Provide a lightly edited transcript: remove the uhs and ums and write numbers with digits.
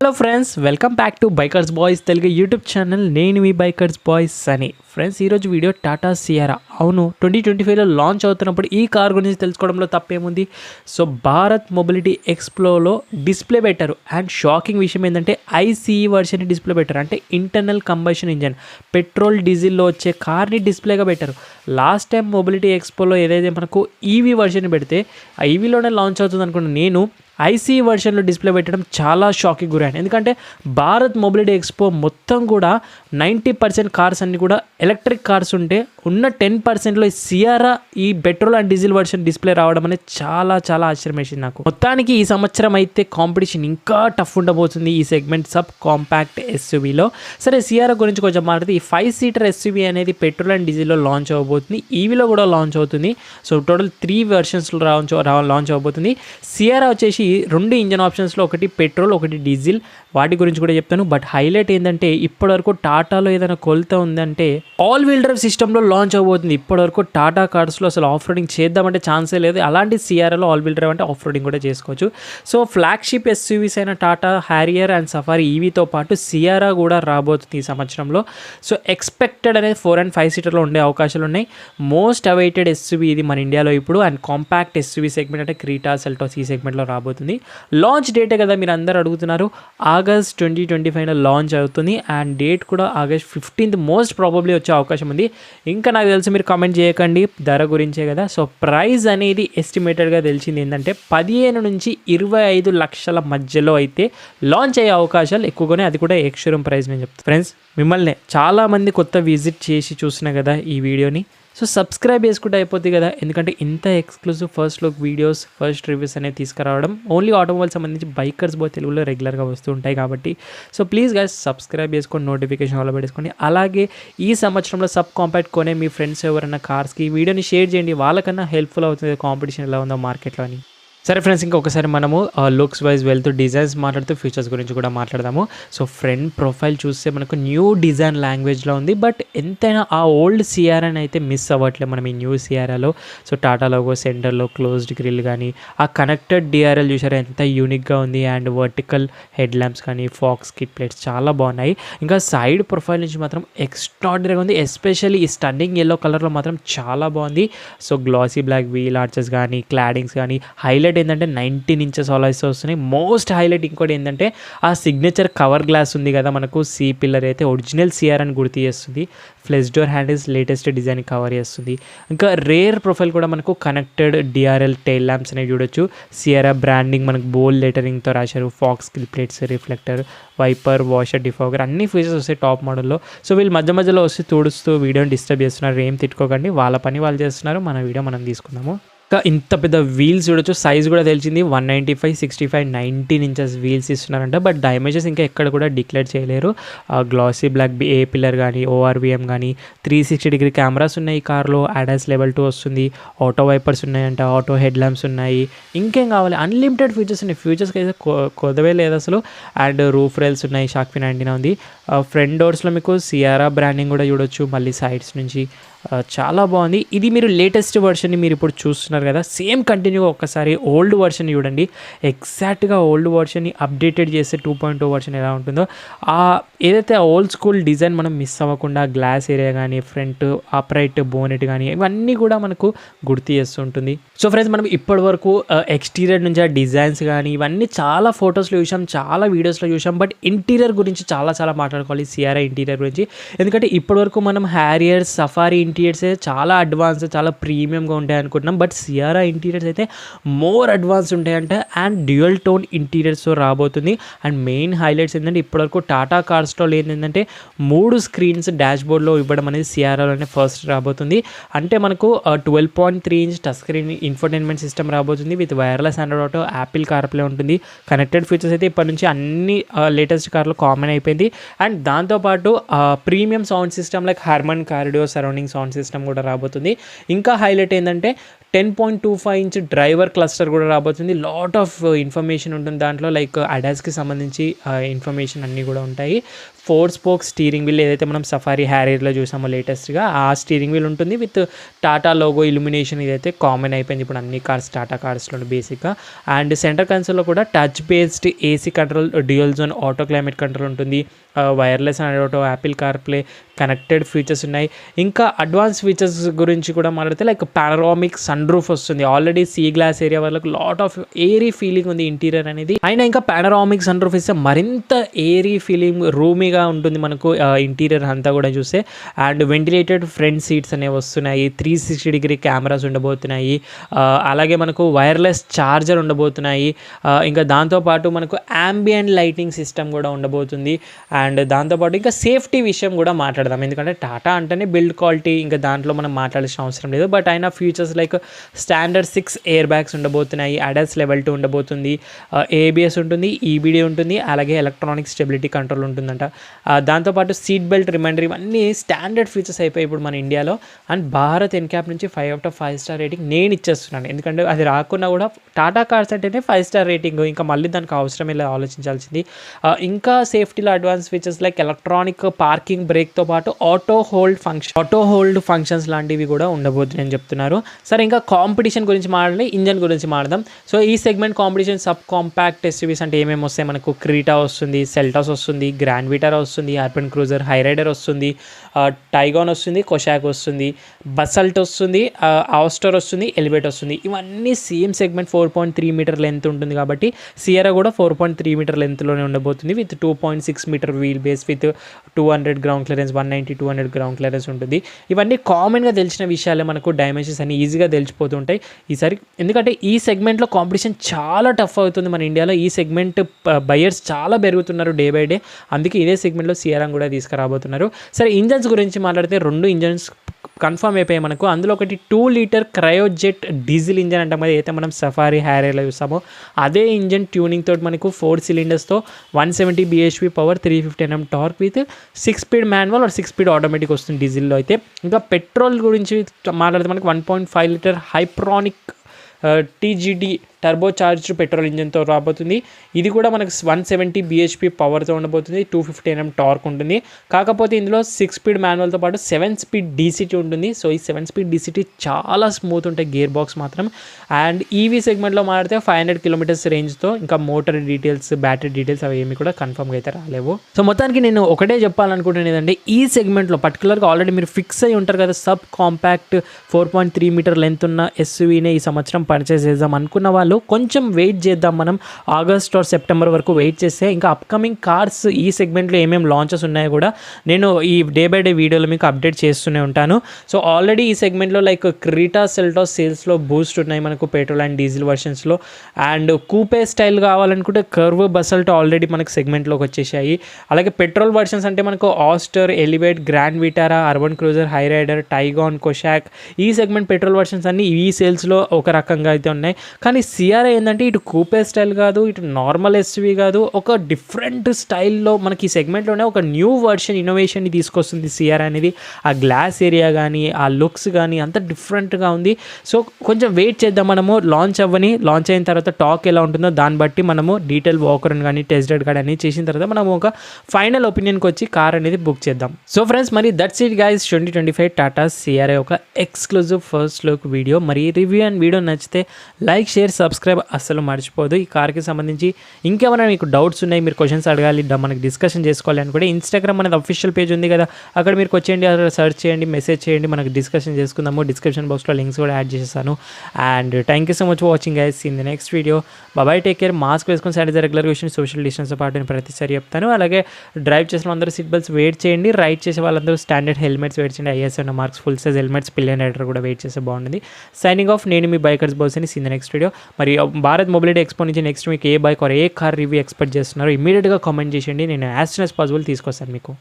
Hello friends, welcome back to bikers boys Telugu YouTube channel. నేను మీ bikers boys అని. Friends, ఈరోజు వీడియో టాటా సియారా. అవును, 2025లో లాంచ్ అవుతున్నప్పుడు ఈ కార్ గురించి తెలుసుకోవడంలో తప్పేముంది. సో భారత్ మొబిలిటీ ఎక్స్పోలో డిస్ప్లే పెట్టారు. అండ్ షాకింగ్ విషయం ఏంటంటే ఐసీఈ వర్షన్ డిస్ప్లే పెట్టారు. అంటే ఇంటర్నల్ కంబషన్ ఇంజన్, పెట్రోల్ డీజిల్లో వచ్చే కార్ని డిస్ప్లేగా పెట్టారు. లాస్ట్ టైం మొబిలిటీ ఎక్స్పోలో ఏదైతే మనకు ఈవీ వర్షన్ పెడితే ఆ ఈవీలోనే లాంచ్ అవుతుంది అనుకున్నాను నేను. ఐసీ వర్షన్లో డిస్ప్లే పెట్టడం చాలా షాకింగ్ గురైన. ఎందుకంటే భారత్ మొబిలిటీ ఎక్స్పో మొత్తం కూడా 90% కార్స్ అన్నీ కూడా ఎలక్ట్రిక్ కార్స్ ఉంటే ఉన్న 10%లో సియారా ఈ petrol and diesel version display రావడం అనేది చాలా చాలా ఆశ్చర్యం వేసింది నాకు. మొత్తానికి ఈ సంవత్సరం అయితే కాంపిటీషన్ ఇంకా టఫ్ ఉండబోతుంది ఈ సెగ్మెంట్ సబ్ కాంపాక్ట్ ఎస్యూవీలో. సరే, సియారా గురించి కొంచెం మాట్లాడితే ఈ 5 సీటర్ ఎస్యూవీ అనేది పెట్రోల్ అండ్ డీజిల్లో లాంచ్ అవ్వబోతుంది. ఈవీలో కూడా లాంచ్ అవుతుంది. సో టోటల్ 3 వెర్షన్స్లో లాంచ్ అవ్వబోతుంది. సియారా వచ్చేసి 2 ఇంజన్ ఆప్షన్స్లో, ఒకటి పెట్రోల్ ఒకటి డీజిల్. వాటి గురించి కూడా చెప్తాను. బట్ హైలైట్ ఏంటంటే ఇప్పటివరకు టాటాలో ఏదైనా కొలత ఉందంటే ఆల్ వీల్ డ్రైవ్ సిస్టంలో లాంచ్ అవబోతుంది. ఇప్పటివరకు టాటా కార్స్లో అసలు ఆఫ్ రోడింగ్ చేద్దామంటే ఛాన్సే లేదు. అలాంటి సిఆర్లో ఆల్ వీల్ డ్రైవ్ అంటే ఆఫ్ రోడింగ్ కూడా చేసుకోవచ్చు. సో ఫ్లాగ్షిప్ ఎస్యూవీస్ అయిన టాటా హ్యారియర్ అండ్ సఫారీ ఈవీతో పాటు సియారా కూడా రాబోతుంది ఈ సంవత్సరంలో. సో ఎక్స్పెక్టెడ్ అనేది 4 and 5 సీటర్లో ఉండే అవకాశాలు ఉన్నాయి. మోస్ట్ అవైటెడ్ ఎస్యూవీ ఇది మన ఇండియాలో ఇప్పుడు. అండ్ కాంపాక్ట్ ఎస్యూవీ సెగ్మెంట్ అంటే క్రీటా, సెల్టాస్ ఈ సెగ్మెంట్లో రాబోతుంది. లాంచ్ డేటే కదా మీరు అందరూ అడుగుతున్నారు. ఆగస్ట్ 2025 లాంచ్ అవుతుంది. అండ్ డేట్ కూడా ఆగస్ట్ 15th మోస్ట్ ప్రాబబ్లీ వచ్చే అవకాశం ఉంది. ఇంకా నాకు తెలిసి మీరు కామెంట్ చేయకండి, ధర గురించే కదా. సో ప్రైస్ అనేది ఎస్టిమేటెడ్గా తెలిసింది ఏంటంటే 15 నుంచి 25 లక్షల మధ్యలో అయితే లాంచ్ అయ్యే అవకాశాలు ఎక్కువగానే, అది కూడా ఎక్స్షోరూమ్ ప్రైస్ నేను చెప్తాను. ఫ్రెండ్స్, మిమ్మల్ని చాలామంది కొత్త విజిట్ చేసి చూసిన కదా ఈ వీడియోని. సో సబ్స్క్రైబ్ చేసుకుంటే అయిపోతుంది కదా. ఎందుకంటే ఇంత exclusive first look videos, first reviews అనేది తీసుకురావడం ఓన్లీ ఆటోమొబైల్ సంబంధించి బైకర్స్ బాయ్ తెలుగులో రెగ్యులర్గా వస్తూ ఉంటాయి కాబట్టి. సో ప్లీజ్ గైస్ సబ్స్క్రైబ్ చేసుకొని నోటిఫికేషన్ ఆల్ పెట్టుకోండి. అలాగే ఈ సంవత్సరంలో సబ్ కాంపాక్ట్ కొనే మీ ఫ్రెండ్స్ ఎవరైనా కార్స్కి ఈ వీడియోని షేర్ చేయండి. వాళ్ళకన్నా హెల్ప్ఫుల్ అవుతుంది కాంపిటీషన్ ఎలా ఉందో మార్కెట్లో అని. సరే ఫ్రెండ్స్, ఇంకొకసారి మనము లుక్స్ వైజ్ వెళ్తూ డిజైన్స్ మాట్లాడుతూ ఫీచర్స్ గురించి కూడా మాట్లాడదాము. సో ఫ్రంట్ ప్రొఫైల్ చూస్తే మనకు న్యూ డిజైన్ లాంగ్వేజ్లో ఉంది. బట్ ఎంతైనా ఆ ఓల్డ్ సిఆర్ని అయితే మిస్ అవ్వట్లేదు మనం ఈ న్యూ సిఆర్లో. సో టాటా లోగో సెంటర్లో క్లోజ్డ్ గ్రిల్ కానీ, ఆ కనెక్టెడ్ డిఆర్ఎల్ చూసారా ఎంత యూనిక్గా ఉంది. అండ్ వర్టికల్ హెడ్ ల్యాంప్స్ కానీ, ఫాక్స్ కిట్ ప్లేట్స్ చాలా బాగున్నాయి. ఇంకా సైడ్ ప్రొఫైల్ నుంచి మాత్రం ఎక్స్ట్రాడినరీగా ఉంది. ఎస్పెషల్లీ ఈ స్టన్నింగ్ ఎల్లో కలర్లో మాత్రం చాలా బాగుంది. So glossy black wheel arches కానీ, క్లాడింగ్స్ కానీ, హైలైట్ ఏంటంటే 19 inches ఆలాయ్స్ వస్తున్నాయి. మోస్ట్ హైలైట్ ఇంకోటి ఏంటంటే ఆ సిగ్నేచర్ కవర్ గ్లాస్ ఉంది కదా మనకు, సి పిల్లర్ అయితే ఒరిజినల్ సిఆర్ అని గుర్తు చేస్తుంది. Flesh door handles latest design cover చేస్తుంది. ఇంకా రేర్ ప్రొఫైల్ కూడా మనకు కనెక్టెడ్ డిఆర్ఎల్ టైల్ ల్యాంప్స్ అనేవి చూడొచ్చు. సిఆర్ఆ బ్రాండింగ్ మనకు బోల్డ్ లెటరింగ్తో రాశారు. ఫాక్స్ కిల్ plates, reflector, wiper, washer, defogger అన్ని ఫీచర్స్ వస్తాయి టాప్ మోడల్లో. సో వీళ్ళు మధ్య మధ్యలో వస్తే తుడుస్తూ వీడియోని డిస్టర్బ్ చేస్తున్నారు. ఏం తిట్టుకోకండి, వాళ్ళ పని వాళ్ళు చేస్తున్నారు. మన వీడియో మనం తీసుకుందాము. ఇంత పెద్ద వీల్స్ చూడొచ్చు. సైజ్ కూడా తెలిసింది 195, 65, 19 inches వీల్స్ ఇస్తున్నారంట. బట్ డైమెన్షన్స్ ఇంకా ఎక్కడ కూడా డిక్లేర్ చేయలేరు. గ్లాసీ బ్లాక్ ఏ పిల్లర్ కానీ, ఓఆర్విఎం కానీ, 360-degree కెమెరాస్ ఉన్నాయి ఈ కార్లో. ADAS Level 2 వస్తుంది. ఆటో వైపర్స్ ఉన్నాయంట, ఆటో హెడ్ ల్యాంప్స్ ఉన్నాయి. ఇంకేం కావాలి, అన్లిమిటెడ్ ఫీచర్స్ ఉన్నాయి. ఫ్యూచర్స్కి అయితే కొదవే లేదు అసలు. అండ్ రూఫ్ రైల్స్ ఉన్నాయి, షాక్ ఫిన్ యాంటీనా ఉంది. ఫ్రంట్ డోర్స్లో మీకు సియారా బ్రాండింగ్ కూడా చూడొచ్చు. మళ్ళీ సైడ్స్ నుంచి చాలా బాగుంది. ఇది మీరు లేటెస్ట్ వర్షన్ని మీరు ఇప్పుడు చూస్తున్నారు కదా, సేమ్ కంటిన్యూగా ఒక్కసారి ఓల్డ్ వర్షన్ చూడండి. ఎగ్జాక్ట్గా ఓల్డ్ వర్షన్ని అప్డేటెడ్ చేస్తే 2.0 వర్షన్ ఎలా ఉంటుందో ఏదైతే ఓల్డ్ స్కూల్ డిజైన్ మనం మిస్ అవ్వకుండా, గ్లాస్ ఏరియా కానీ, ఫ్రంట్ అప్రైట్ బోనెట్ కానీ, ఇవన్నీ కూడా మనకు గుర్తు చేస్తుంటుంది. సో ఫ్రెండ్స్, మనం ఇప్పటి వరకు ఎక్స్టీరియర్ నుంచి ఆ డిజైన్స్ కానీ ఇవన్నీ చాలా ఫొటోస్లో చూసాం, చాలా వీడియోస్లో చూసాం. బట్ ఇంటీరియర్ గురించి చాలా మాట్లాడుకోవాలి సిఆర్ఐ ఇంటీరియర్ గురించి. ఎందుకంటే ఇప్పటివరకు మనం హ్యారియర్, సఫారీ ఇంటీరియర్స్ చాలా అడ్వాన్స్, చాలా ప్రీమియంగా ఉంటాయి అనుకుంటున్నాం. బట్ సిఆర్ఐ ఇంటీరియర్స్ అయితే మోర్ అడ్వాన్స్ ఉంటాయంటే. అండ్ డ్యూయల్ టోన్ ఇంటీరియర్స్తో రాబోతుంది. అండ్ మెయిన్ హైలైట్స్ ఏంటంటే ఇప్పటివరకు టాటా కార్స్లో ఏంటంటే 3 స్క్రీన్స్ డాష్ బోర్డ్లో ఇవ్వడం అనేది సిఆర్ఐలోనే ఫస్ట్ రాబోతుంది. అంటే మనకు 12.3 inch touch screen infotainment system రాబోతుంది with wireless Android auto, Apple CarPlay ఉంటుంది. కనెక్టెడ్ ఫీచర్స్ అయితే ఇప్పటి నుంచి అన్ని లేటెస్ట్ కార్లో కామన్ అయిపోయింది. అండ్ దాంతోపాటు premium sound system like Harman cardio surrounding sound system కూడా రాబోతుంది. ఇంకా హైలైట్ ఏంటంటే 10.25 ఇంచ్ డ్రైవర్ క్లస్టర్ కూడా రాబోతుంది. లాట్ ఆఫ్ ఇన్ఫర్మేషన్ ఉంటుంది దాంట్లో, లైక్ అడాస్కి సంబంధించి ఇన్ఫర్మేషన్ అన్నీ కూడా ఉంటాయి. 4 స్పోక్ స్టీరింగ్ వీల్ ఏదైతే మనం సఫారీ హ్యారియర్లో చూసామో లేటెస్ట్గా, ఆ స్టీరింగ్ వీల్ ఉంటుంది విత్ టాటా లోగో ఇల్యూమినేషన్. ఇదైతే కామన్ అయిపోయింది ఇప్పుడు అన్ని కార్స్, టాటా కార్స్లో బేసిక్గా. అండ్ సెంటర్ కన్సోల్లో కూడా touch based AC control, dual zone auto climate control ఉంటుంది. Wireless and auto, Apple CarPlay connected features ఉన్నాయి. ఇంకా అడ్వాన్స్ ఫీచర్స్ గురించి కూడా మాట్లాడితే లైక్ పానరామిక్ సన్ రూఫ్ వస్తుంది. ఆల్రెడీ సీ గ్లాస్ ఏరియా వాళ్ళకి లాట్ ఆఫ్ ఏరీ ఫీలింగ్ ఉంది interior అనేది. అయినా ఇంకా పానరామిక్ సన్ రూఫ్ ఇస్తే మరింత ఏరీ ఫీలింగ్, రూమీగా ఉంటుంది మనకు ఇంటీరియర్ అంతా కూడా చూస్తే. అండ్ వెంటిలేటెడ్ ఫ్రంట్ సీట్స్ అనేవి వస్తున్నాయి. 360 డిగ్రీ కెమెరాస్ ఉండబోతున్నాయి. అలాగే మనకు వైర్లెస్ ఛార్జర్ ఉండబోతున్నాయి. ఇంకా దాంతోపాటు మనకు యాంబియంట్ లైటింగ్ సిస్టమ్ కూడా ఉండబోతుంది. అండ్ దాంతోపాటు ఇంకా సేఫ్టీ విషయం కూడా మాట్లాడదాం, ఎందుకంటే టాటా అంటేనే బిల్డ్ క్వాలిటీ, ఇంకా దాంట్లో మనం మాట్లాడాల్సిన అవసరం లేదు. బట్ అయినా features like standard 6 air bags ఉండబోతున్నాయి. అడాస్ లెవెల్ 2 ఉండబోతుంది. ఏబిఎస్ ఉంటుంది, ఈబిడి ఉంటుంది, అలాగే ఎలక్ట్రానిక్ స్టెబిలిటీ కంట్రోల్ ఉంటుందంట. దాంతోపాటు సీట్ బెల్ట్ రిమైండర్, ఇవన్నీ స్టాండర్డ్ ఫీచర్స్ అయిపోయి ఇప్పుడు మన ఇండియాలో. అండ్ భారత్ ఎన్క్యాప్ నుంచి 5/5 స్టార్ రేటింగ్ నేను ఇచ్చేస్తున్నాను, ఎందుకంటే అది రాకున్నా కూడా టాటా కార్స్ అంటేనే 5 స్టార్ రేటింగ్, ఇంకా మళ్ళీ దానికి అవసరమే లేదు ఆలోచించాల్సింది. ఇంకా సేఫ్టీలో advance features like electronic parking బ్రేక్తో పాటు ఆటో హోల్డ్ ఫంక్షన్స్ లాంటివి కూడా ఉండబోతున్నాయని చెప్తున్నారు. సరే, ఇంకా కాంపిటీషన్ గురించి మాట్లాడి ఇంజన్ గురించి మాట్లాడదాం. సో ఈ segment competition sub compact SUVs అంటే ఏమేమి వస్తాయి మనకు? క్రీటా వస్తుంది, సెల్టాస్ వస్తుంది, గ్రాండ్ విటారా వస్తుంది, అర్బన్ క్రూజర్ హైరైడర్ వస్తుంది, టైగాన్ వస్తుంది, కొషాక్ వస్తుంది, బసల్ట్ వస్తుంది, ఆస్టర్ వస్తుంది, ఎలివేట్ వస్తుంది. ఇవన్నీ సేమ్ సెగ్మెంట్ 4.3 మీటర్ లెంత్ ఉంటుంది కాబట్టి సియరా కూడా 4.3 మీటర్ లెంత్లోనే ఉండబోతుంది with 2.6 metre wheel base with 200 ground clearance, 190, 200 ground clearance ఉంటుంది. ఇవన్నీ కామన్గా తెలిసిన విషయాలే, మనకు డైమెన్షన్స్ అన్ని ఈజీగా తెలిసిపోతుంటాయి ఈసారి, ఎందుకంటే ఈ సెగ్మెంట్లో కాంపిటీషన్ చాలా టఫ్ అవుతుంది మన ఇండియాలో. ఈ సెగ్మెంట్ బయర్స్ చాలా పెరుగుతున్నారు డే బై డే, అందుకే ఇదే సెగ్మెంట్లో సియరా కూడా తీసుకురాబోతున్నారు. సరే, ఇంజన్స్ గురించి మాట్లాడితే 2 ఇంజన్స్ కన్ఫర్మ్ అయిపోయాయి మనకు. అందులో ఒకటి 2 లీటర్ క్రయోజెట్ డీజిల్ ఇంజన్ అంటాం కదా, అయితే మనం సఫారీ హ్యారియర్లో చూస్తామో అదే ఇంజన్ ట్యూనింగ్ తోటి మనకు 4 సిలిండర్స్తో 170 bhp power, 350 Nm torque with 6 speed manual or 6 speed automatic వస్తుంది డీజిల్లో అయితే. ఇంకా పెట్రోల్ గురించి మాట్లాడితే మనకు 1.5 litre Hyperion TGD turbo charged petrol ఇంజన్తో రాబోతుంది. ఇది కూడా మనకు 170 bhp పవర్తో ఉండబోతుంది, 250 Nm టార్క్ ఉంటుంది. కాకపోతే ఇందులో 6 స్పీడ్ మాన్యువల్తో పాటు 7 స్పీడ్ DCT ఉంటుంది. సో ఈ 7 స్పీడ్ DCT చాలా స్మూత్ ఉంటాయి, గేర్ బాక్స్ మాత్రం. అండ్ ఈవీ సెగ్మెంట్లో మాట్లాడితే 500 కిలోమీటర్స్ రేంజ్తో, ఇంకా మోటార్ డీటెయిల్స్, బ్యాటరీ డీటెయిల్స్ అవి ఏమి కూడా కన్ఫర్మ్గా అయితే రాలేవు. సో మొత్తానికి నేను ఒకటే చెప్పాలనుకుంటున్నాను ఏంటంటే, ఈ సెగ్మెంట్లో పర్టికులర్గా ఆల్రెడీ మీరు ఫిక్స్ అయ్యి ఉంటారు కదా, సబ్ కాంపాక్ట్ 4.3 మీటర్ లెంత్ ఉన్న ఎస్యూవీనే ఈ సంవత్సరం పర్చేస్ చేద్దాం అనుకున్న వాళ్ళు కొంచెం వెయిట్ చేద్దాం. మనం ఆగస్ట్ ఆర్ సెప్టెంబర్ వరకు వెయిట్ చేస్తే ఇంకా అప్కమింగ్ కార్స్ ఈ సెగ్మెంట్లో ఏమేమి లాంచెస్ ఉన్నాయో కూడా నేను ఈ డే బై డే వీడియోలో మీకు అప్డేట్ చేస్తూనే ఉంటాను. సో ఆల్రెడీ ఈ సెగ్మెంట్లో లైక్ క్రీటా, సెల్టాస్ సేల్స్లో బూస్ట్ ఉన్నాయి మనకు పెట్రోల్ అండ్ డీజిల్ వర్షన్స్లో. అండ్ కూపే స్టైల్ కావాలనుకుంటే కర్వ్, బసల్ట్ ఆల్రెడీ మనకు సెగ్మెంట్లోకి వచ్చేసాయి. అలాగే పెట్రోల్ వర్షన్స్ అంటే మనకు Astor, Elevate, Grand Vitara, Urban Cruiser, Hyryder, Taigun, Kushaq, ఈ సెగ్మెంట్ పెట్రోల్ వర్షన్స్ అన్ని ఈ సేల్స్లో ఒక రకంగా అయితే ఉన్నాయి. కానీ సిఆర్ఐ ఏంటంటే ఇటు కూపే స్టైల్ కాదు, ఇటు నార్మల్ ఎస్యూవీ కాదు, ఒక డిఫరెంట్ స్టైల్లో మనకి ఈ సెగ్మెంట్లోనే ఒక న్యూ వర్షన్ ఇన్నోవేషన్ని తీసుకొస్తుంది సిఆర్ఐ అనేది. ఆ గ్లాస్ ఏరియా కానీ, ఆ లుక్స్ కానీ అంత డిఫరెంట్గా ఉంది. సో కొంచెం వెయిట్ చేద్దాం, మనము లాంచ్ అయిన తర్వాత టాక్ ఎలా ఉంటుందో దాన్ని బట్టి మనము డీటెయిల్ వాకరన్ కానీ, టెస్ట్ రైడ్ కానీ అన్ని చేసిన తర్వాత మనం ఒక ఫైనల్ ఒపీనియన్కి వచ్చి కార్ అనేది బుక్ చేద్దాం. సో ఫ్రెండ్స్, మరి that's it guys, 2025 Tata CRI ఒక ఎక్స్క్లూజివ్ ఫస్ట్ లుక్ వీడియో. మరి రివ్యూ అండ్ వీడియో నచ్చితే లైక్, షేర్, సబ్స్క్రైబ్ అస్సలు మర్చిపోదు. ఈ కార్కి సంబంధించి ఇంకేమైనా మీకు డౌట్స్ ఉన్నాయి, మీరు క్వశ్చన్స్ అడగాలి, మనకి డిస్కషన్ చేసుకోవాలి అనుకుంటే ఇన్స్టాగ్రామ్ అనేది అఫీషియల్ పేజ్ ఉంది కదా, అక్కడ మీరు వచ్చేయండి, అక్కడ సర్చ్ చేయండి, మెసేజ్ చేయండి, మనకు డిస్కషన్ చేసుకుందాము. డిస్క్రిప్షన్ బాక్స్లో లింక్స్ కూడా యాడ్ చేసేసాను. And thank you so much for watching guys. In the next video bye, take care. Mask వేసుకొని శానిటైజర్ రెగ్యులర్ క్వశ్చన్, సోషల్ డిస్టెన్స్తో పాటు నేను ప్రతిసారి చెప్తాను. అలాగే డ్రైవ్ చేసిన వాళ్ళందరూ సీట్ బెల్ట్స్ వెయిట్ చేయండి, రైడ్ చేసే వాళ్ళందరూ స్టాండర్డ్ హెల్మెట్స్ వెయిట్ చేయండి, ISO marks full size helmets, pillion rider కూడా వెయిట్ చేస్తే బాగుంటుంది. సైనింగ్ ఆఫ్, నేను మీ బైకర్స్ బాయ్స్ అని. In the next video. మరి భారత్ మొబిలిటీ ఎక్స్పో నుంచి నెక్స్ట్ మీకు a bike or a car review expect చేస్తున్నారో ఇమీడియట్గా కామెంట్ చేయండి, నేను యాజ్ సూన్ యాజ్ పాసిబుల్ తీసుకొస్తాను మీకు.